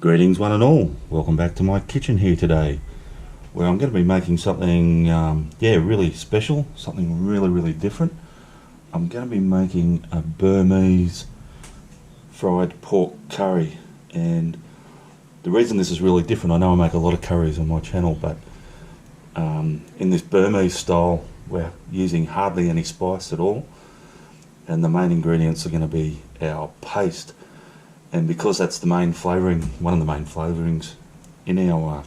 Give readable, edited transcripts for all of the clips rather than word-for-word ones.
Greetings one and all, welcome back to my kitchen here today, where I'm going to be making something really special, something really different. I'm going to be making a Burmese fried pork curry, and the reason this is really different, I know I make a lot of curries on my channel, but in this Burmese style we're using hardly any spice at all, and the main ingredients are going to be our paste. And because that's the main flavouring, one of the main flavourings in our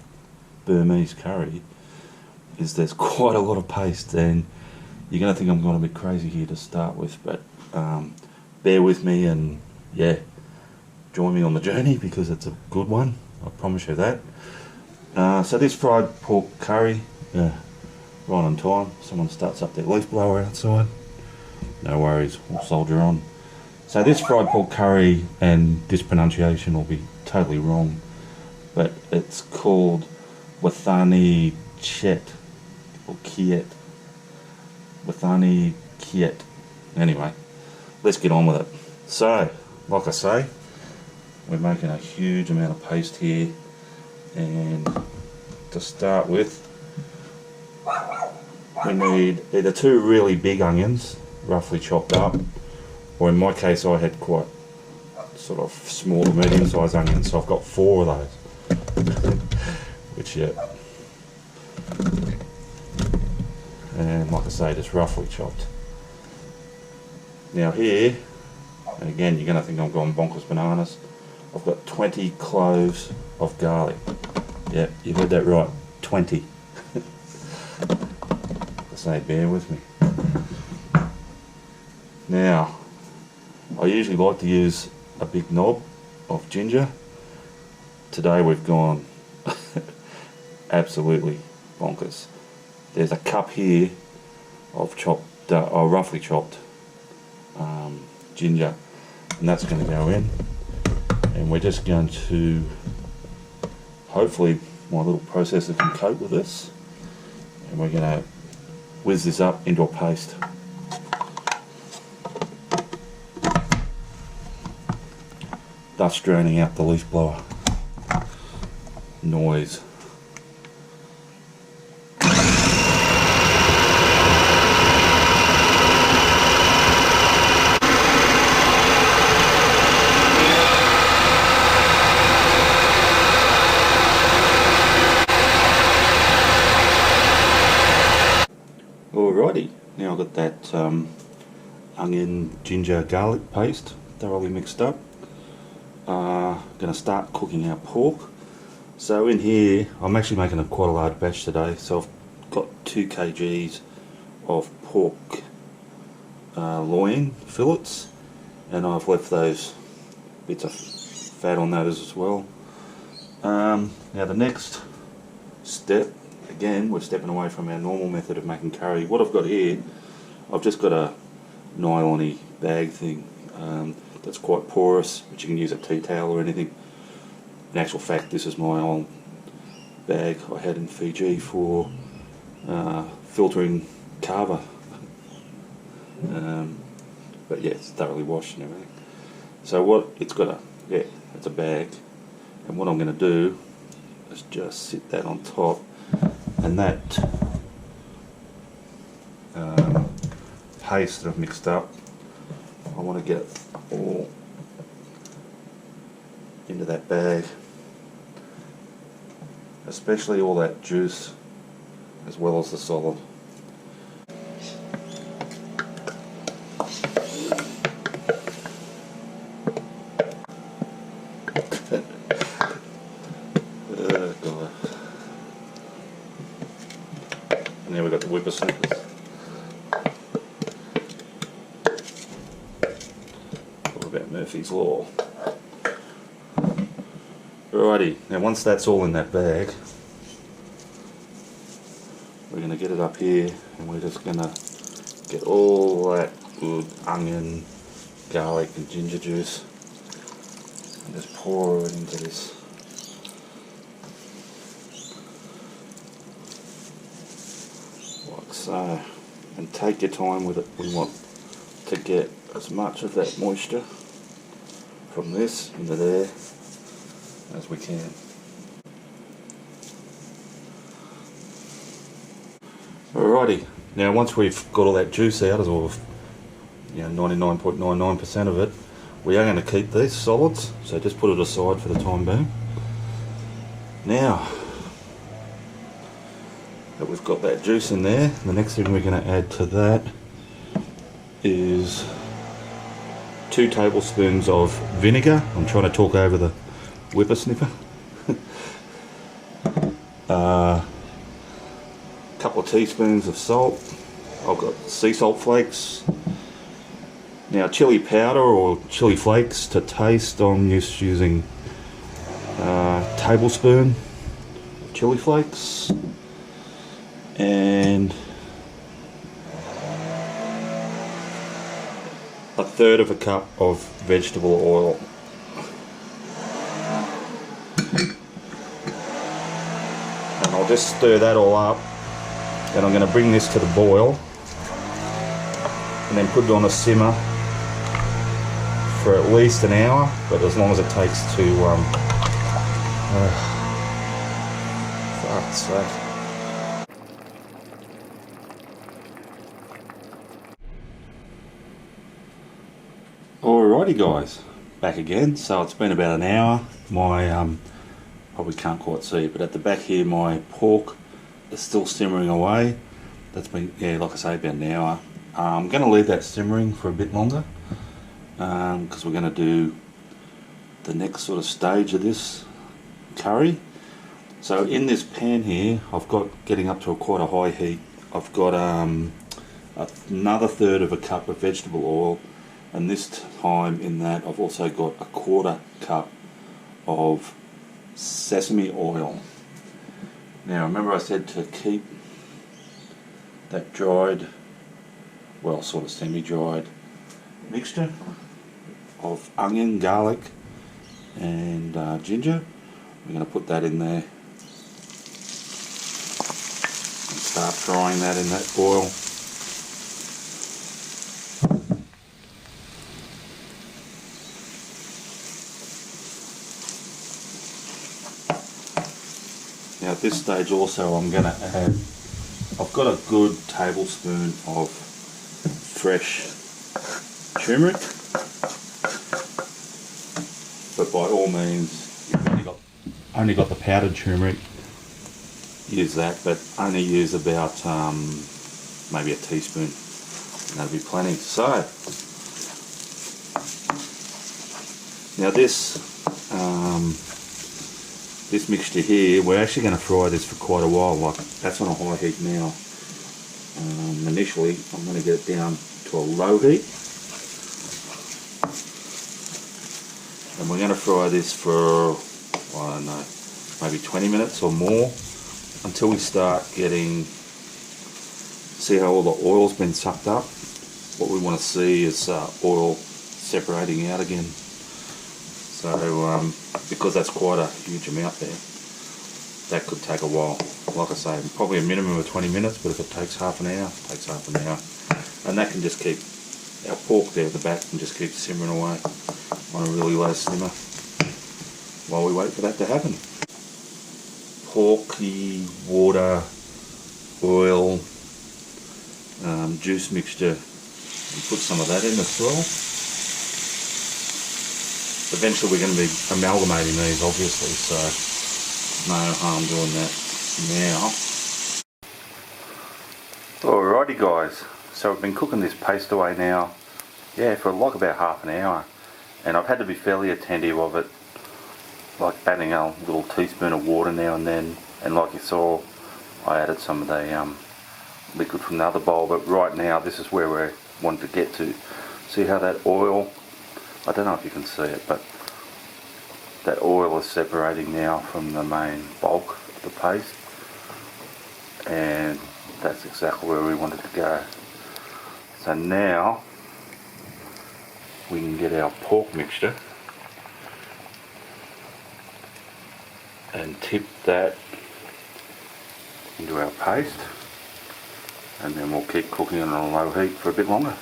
Burmese curry, is there's quite a lot of paste, and you're going to think I'm going to be crazy here to start with, but bear with me and join me on the journey because it's a good one, I promise you that. So this fried pork curry, right on time. Someone starts up their leaf blower outside. No worries, we'll soldier on. So this fried pork curry, and this pronunciation will be totally wrong, but it's called Wethani Kyet, or Kyet. Wethani Kyet. Anyway, let's get on with it. So, like I say, we're making a huge amount of paste here, and to start with, we need either two really big onions, roughly chopped up, or in my case I had quite sort of small to medium sized onions, so I've got 4 of those, which and like I say, just roughly chopped. Now here, and again you're going to think I'm going bonkers bananas, I've got 20 cloves of garlic. Yep, you heard that right, 20. I say, bear with me. Now, I usually like to use a big knob of ginger. Today we've gone absolutely bonkers. There's a cup here of chopped, or roughly chopped ginger, and that's going to go in. And we're just going to, hopefully my little processor can cope with this, and we're going to whiz this up into a paste. Thus drowning out the leaf blower noise. Alrighty, now I've got that onion, ginger, garlic paste thoroughly mixed up. Going to start cooking our pork. So in here, I'm actually making quite a large batch today, so I've got 2 kgs of pork loin fillets, and I've left those bits of fat on those as well. Now the next step, again we're stepping away from our normal method of making curry. What I've got here, I've just got a nylon-y bag thing that's quite porous, but you can use a tea towel or anything. In actual fact, this is my old bag I had in Fiji for filtering kava. But yeah, it's thoroughly washed and everything. So what it's got it's a bag, and what I'm going to do is just sit that on top, and that paste that I've mixed up, I want to get it all into that bag, especially all that juice as well as the solid. God. And now we've got the whippersnappers. About Murphy's Law. Alrighty, now once that's all in that bag, we're going to get it up here, and we're just going to get all that good onion, garlic and ginger juice, and just pour it into this. Like so. And take your time with it. We want to get as much of that moisture from this into there as we can. Alrighty, now once we've got all that juice out, as well, 99.99% of it, we are going to keep these solids, so just put it aside for the time being. Now that we've got that juice in there, the next thing we're going to add to that is 2 tablespoons of vinegar. I'm trying to talk over the whippersnipper. Couple of teaspoons of salt. I've got sea salt flakes. Now chili powder or chili flakes to taste, I'm just using a tablespoon of chili flakes and a third of a cup of vegetable oil. And I'll just stir that all up. And I'm going to bring this to the boil and then put it on a simmer for at least an hour, but as long as it takes to fuck's sake. Alrighty guys, back again. So it's been about an hour. My probably can't quite see it, but at the back here my pork is still simmering away. That's been, yeah, like I say, about an hour. I'm going to leave that simmering for a bit longer because we're going to do the next sort of stage of this curry. So in this pan here, I've got, getting up to quite a high heat, I've got another third of a cup of vegetable oil, and this time in that I've also got a 1/4 cup of sesame oil. Now remember I said to keep that dried, well, sort of semi-dried mixture of onion, garlic and ginger. We're going to put that in there and start frying that in that oil. Now at this stage also I'm going to add, I've got a good tablespoon of fresh turmeric, but by all means, you've only got the powdered turmeric, use that, but only use about maybe a teaspoon, and that'll be plenty. So now this this mixture here, we're actually going to fry this for quite a while. Like, that's on a high heat now. Initially I'm going to get it down to a low heat, and we're going to fry this for, I don't know, maybe 20 minutes or more, until we start getting, see how all the oil's been sucked up. What we want to see is oil separating out again. So because that's quite a huge amount there, that could take a while. Like I say, probably a minimum of 20 minutes, but if it takes half an hour, it takes half an hour. And that can just keep, our pork there at the back can just keep simmering away on a really low simmer while we wait for that to happen. Porky, water, oil, juice mixture, and put some of that in as well. Eventually we're going to be amalgamating these, obviously, so no harm doing that now. Alrighty guys, so I've been cooking this paste away now, yeah, for like about half an hour, and I've had to be fairly attentive of it, like adding a little teaspoon of water now and then, and like you saw, I added some of the liquid from the other bowl, but right now this is where we want to get to. See how that oil, I don't know if you can see it, but that oil is separating now from the main bulk of the paste, and that's exactly where we want it to go. So now we can get our pork mixture and tip that into our paste, and then we'll keep cooking it on a low heat for a bit longer.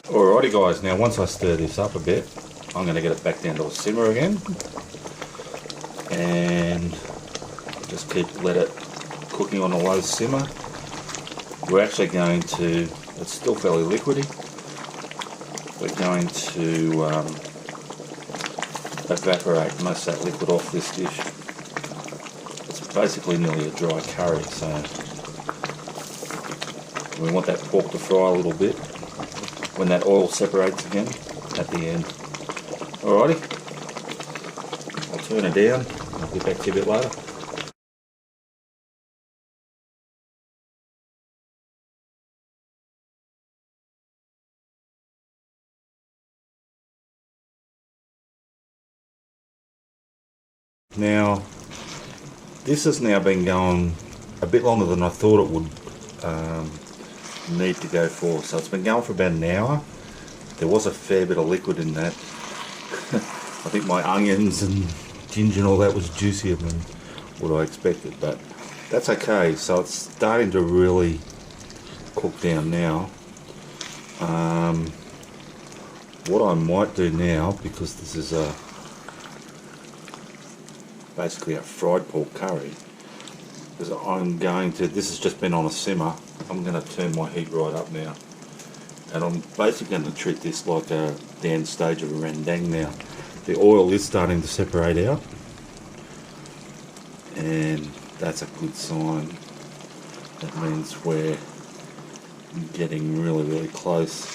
Alrighty guys, now once I stir this up a bit, I'm going to get it back down to a simmer again, and just let it cooking on a low simmer. We're actually going to, it's still fairly liquidy, we're going to evaporate most of that liquid off this dish. It's basically nearly a dry curry, so we want that pork to fry a little bit when that oil separates again at the end. Alrighty, I'll turn it down, I'll get back to you a bit later. Now, this has now been going a bit longer than I thought it would need to go for. So it's been going for about an hour. There was a fair bit of liquid in that. I think my onions and ginger and all that was juicier than what I expected, but that's okay. So it's starting to really cook down now. What I might do now, because this is basically a fried pork curry, is I'm going to, this has just been on a simmer, I'm going to turn my heat right up now, and I'm basically going to treat this like the end stage of a rendang now. The oil is starting to separate out, and that's a good sign. That means we're getting really close.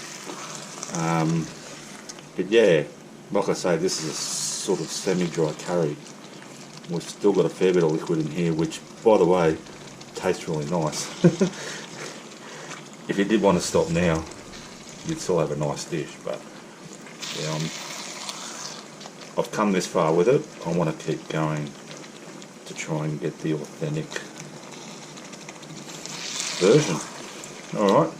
But yeah, like I say, this is a sort of semi-dry curry. We've still got a fair bit of liquid in here, which, by the way, tastes really nice. If you did want to stop now, you'd still have a nice dish, but yeah, I've come this far with it. I want to keep going to try and get the authentic version. Alright.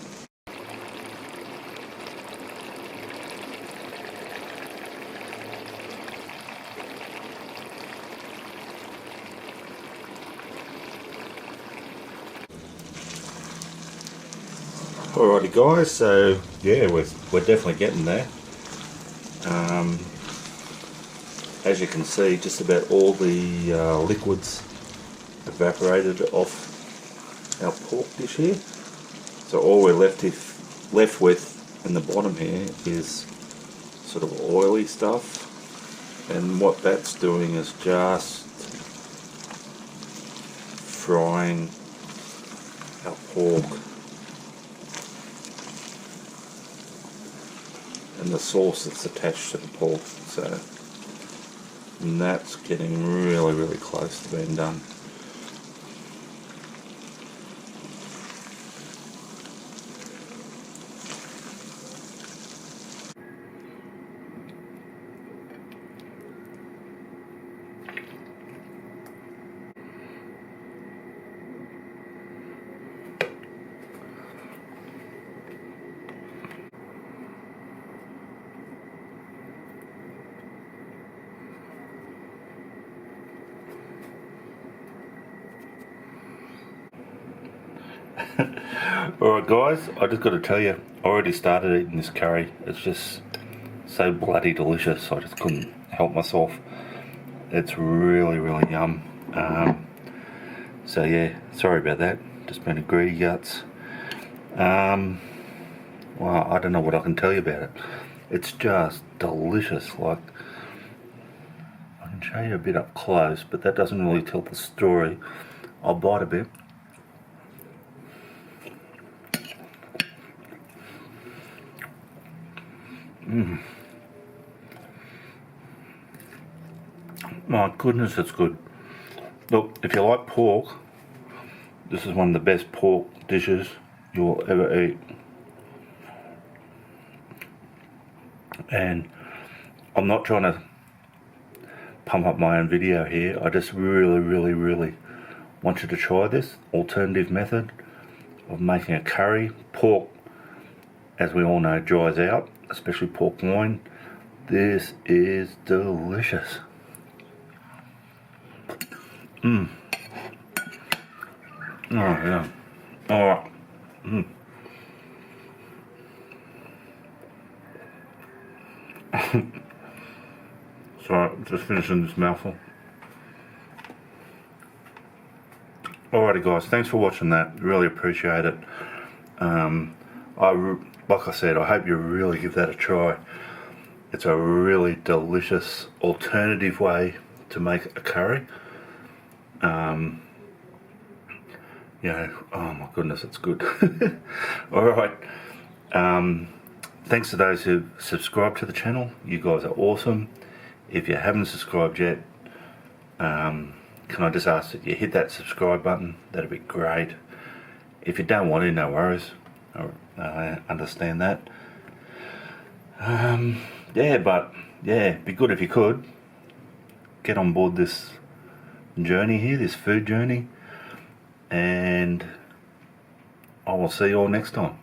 Alrighty guys, so yeah, we're definitely getting there. As you can see, just about all the liquids evaporated off our pork dish here. So all we're left with in the bottom here is sort of oily stuff, and what that's doing is just frying our pork and the sauce that's attached to the pork. So and that's getting really close to being done. Alright guys, I just got to tell you, I already started eating this curry. It's just so bloody delicious, I just couldn't help myself. It's really yum. So yeah, sorry about that, just been a greedy guts. Well, I don't know what I can tell you about it. It's just delicious. Like, I can show you a bit up close, but that doesn't really tell the story. I'll bite a bit. My goodness, it's good. Look, if you like pork, this is one of the best pork dishes you'll ever eat. And I'm not trying to pump up my own video here. I just really want you to try this alternative method of making a curry. Pork, as we all know, dries out, especially pork loin. This is delicious. Oh yeah. Alright. So, just finishing this mouthful. Alrighty guys, thanks for watching that, really appreciate it. Like I said, I hope you really give that a try. It's a really delicious alternative way to make a curry. You know, oh my goodness, it's good. Alright, thanks to those who subscribed to the channel, you guys are awesome. If you haven't subscribed yet, can I just ask that you hit that subscribe button? That'd be great. If you don't want to, no worries. I understand that. Yeah, but yeah, be good if you could get on board this journey here, this food journey, and I will see you all next time.